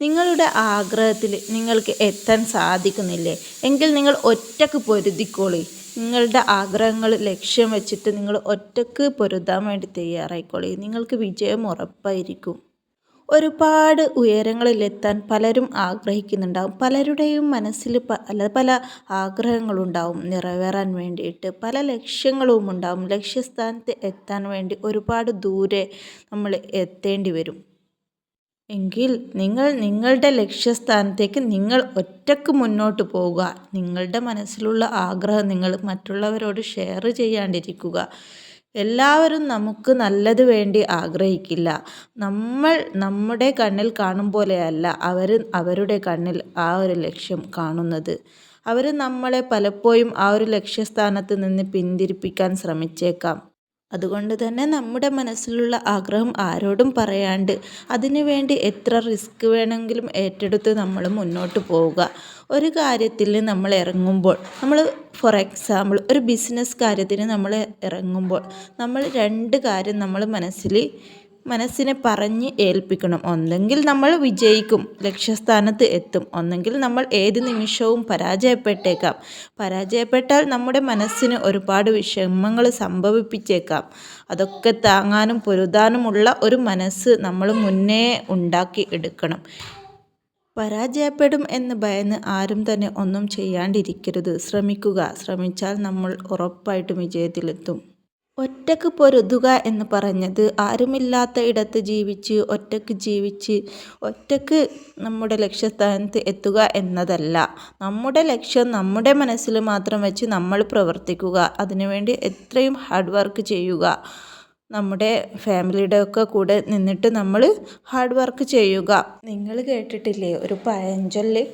നിങ്ങളുടെ ആഗ്രഹത്തിൽ നിങ്ങൾക്ക് എത്താൻ സാധിക്കുന്നില്ലേ എങ്കിൽ നിങ്ങൾ ഒറ്റക്ക് പൊരുതിക്കോളി. നിങ്ങളുടെ ആഗ്രഹങ്ങൾ ലക്ഷ്യം വെച്ചിട്ട് നിങ്ങൾ ഒറ്റക്ക് പൊരുതാൻ വേണ്ടി തയ്യാറായിക്കോളി. നിങ്ങൾക്ക് വിജയം ഉറപ്പായിരിക്കും. ഒരുപാട് ഉയരങ്ങളിലെത്താൻ പലരും ആഗ്രഹിക്കുന്നുണ്ടാവും. പലരുടെയും മനസ്സിൽ പല പല ആഗ്രഹങ്ങളുണ്ടാവും നിറവേറാൻ വേണ്ടിയിട്ട്. പല ലക്ഷ്യങ്ങളും ഉണ്ടാവും. ലക്ഷ്യസ്ഥാനത്ത് എത്താൻ വേണ്ടി ഒരുപാട് ദൂരെ നമ്മൾ എത്തേണ്ടി വരും. എങ്കിൽ നിങ്ങൾ നിങ്ങളുടെ ലക്ഷ്യസ്ഥാനത്തേക്ക് നിങ്ങൾ ഒറ്റക്ക് മുന്നോട്ട് പോവുക. നിങ്ങളുടെ മനസ്സിലുള്ള ആഗ്രഹം നിങ്ങൾ മറ്റുള്ളവരോട് ഷെയർ ചെയ്യാണ്ടിരിക്കുക. എല്ലാവരും നമുക്ക് നല്ലത് വേണ്ടി ആഗ്രഹിക്കില്ല. നമ്മൾ നമ്മുടെ കണ്ണിൽ കാണും പോലെയല്ല അവരുടെ കണ്ണിൽ ആ ഒരു ലക്ഷ്യം കാണുന്നത്. അവർ നമ്മളെ പലപ്പോഴും ആ ഒരു ലക്ഷ്യസ്ഥാനത്ത് നിന്ന് പിന്തിരിപ്പിക്കാൻ ശ്രമിച്ചേക്കാം. അതുകൊണ്ട് തന്നെ നമ്മുടെ മനസ്സിലുള്ള ആഗ്രഹം ആരോടും പറയാണ്ട് അതിനു വേണ്ടി എത്ര റിസ്ക് വേണമെങ്കിലും ഏറ്റെടുത്ത് നമ്മൾ മുന്നോട്ട് പോവുക. ഒരു കാര്യത്തിൽ നമ്മൾ ഇറങ്ങുമ്പോൾ ഫോർ എക്സാമ്പിൾ ഒരു ബിസിനസ് കാര്യത്തിന് നമ്മൾ ഇറങ്ങുമ്പോൾ നമ്മൾ രണ്ട് കാര്യം നമ്മൾ മനസ്സിനെ പറഞ്ഞ് ഏൽപ്പിക്കണം. ഒന്നെങ്കിൽ നമ്മൾ വിജയിക്കും, ലക്ഷ്യസ്ഥാനത്ത് എത്തും. ഒന്നെങ്കിൽ നമ്മൾ ഏത് നിമിഷവും പരാജയപ്പെട്ടേക്കാം. പരാജയപ്പെട്ടാൽ നമ്മുടെ മനസ്സിന് ഒരുപാട് വിഷമങ്ങൾ സംഭവിപ്പിച്ചേക്കാം. അതൊക്കെ താങ്ങാനും പൊരുതാനുമുള്ള ഒരു മനസ്സ് നമ്മൾ മുന്നേ ഉണ്ടാക്കി എടുക്കണം. പരാജയപ്പെടും എന്ന് ഭയന്ന് ആരും തന്നെ ഒന്നും ചെയ്യാണ്ടിരിക്കരുത്. ശ്രമിച്ചാൽ നമ്മൾ ഉറപ്പായിട്ടും വിജയത്തിലെത്തും. ഒറ്റക്ക് പൊരുതുക എന്ന് പറഞ്ഞത് ആരുമില്ലാത്ത ഇടത്ത് ജീവിച്ച് ഒറ്റക്ക് നമ്മുടെ ലക്ഷ്യസ്ഥാനത്ത് എത്തുക എന്നതല്ല. നമ്മുടെ ലക്ഷ്യം നമ്മുടെ മനസ്സിൽ മാത്രം വെച്ച് നമ്മൾ പ്രവർത്തിക്കുക. അതിനുവേണ്ടി എത്രയും ഹാർഡ് വർക്ക് ചെയ്യുക. നമ്മുടെ ഫാമിലിയുടെ ഒക്കെ കൂടെ നിന്നിട്ട് നമ്മൾ ഹാർഡ് വർക്ക് ചെയ്യുക. നിങ്ങൾ കേട്ടിട്ടില്ലേ ഒരു പഴഞ്ചൊല്ല്,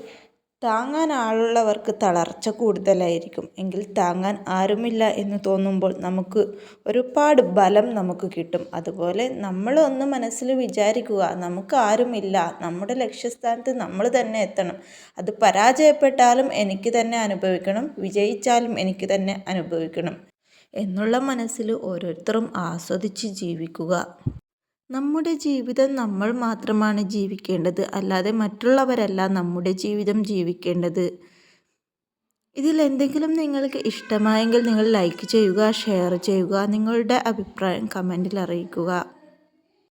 താങ്ങാൻ ആളുള്ളവർക്ക് തളർച്ച കൂടുതലായിരിക്കും. എങ്കിൽ താങ്ങാൻ ആരുമില്ല എന്ന് തോന്നുമ്പോൾ നമുക്ക് ഒരുപാട് ബലം നമുക്ക് കിട്ടും. അതുപോലെ നമ്മളൊന്ന് മനസ്സിൽ വിചാരിക്കുക, നമുക്ക് ആരുമില്ല, നമ്മുടെ ലക്ഷ്യസ്ഥാനത്ത് നമ്മൾ തന്നെ എത്തണം. അത് പരാജയപ്പെട്ടാലും എനിക്ക് തന്നെ അനുഭവിക്കണം, വിജയിച്ചാലും എനിക്ക് തന്നെ അനുഭവിക്കണം എന്നുള്ള മനസ്സിൽ ഓരോരുത്തരും ആസ്വദിച്ച് ജീവിക്കുക. നമ്മുടെ ജീവിതം നമ്മൾ മാത്രമാണ് ജീവിക്കേണ്ടത്, അല്ലാതെ മറ്റുള്ളവരല്ല നമ്മുടെ ജീവിതം ജീവിക്കേണ്ടത്. ഇതിൽ എന്തെങ്കിലും നിങ്ങൾക്ക് ഇഷ്ടമായെങ്കിൽ നിങ്ങൾ ലൈക്ക് ചെയ്യുക, ഷെയർ ചെയ്യുക, നിങ്ങളുടെ അഭിപ്രായം കമൻറ്റിൽ അറിയിക്കുക.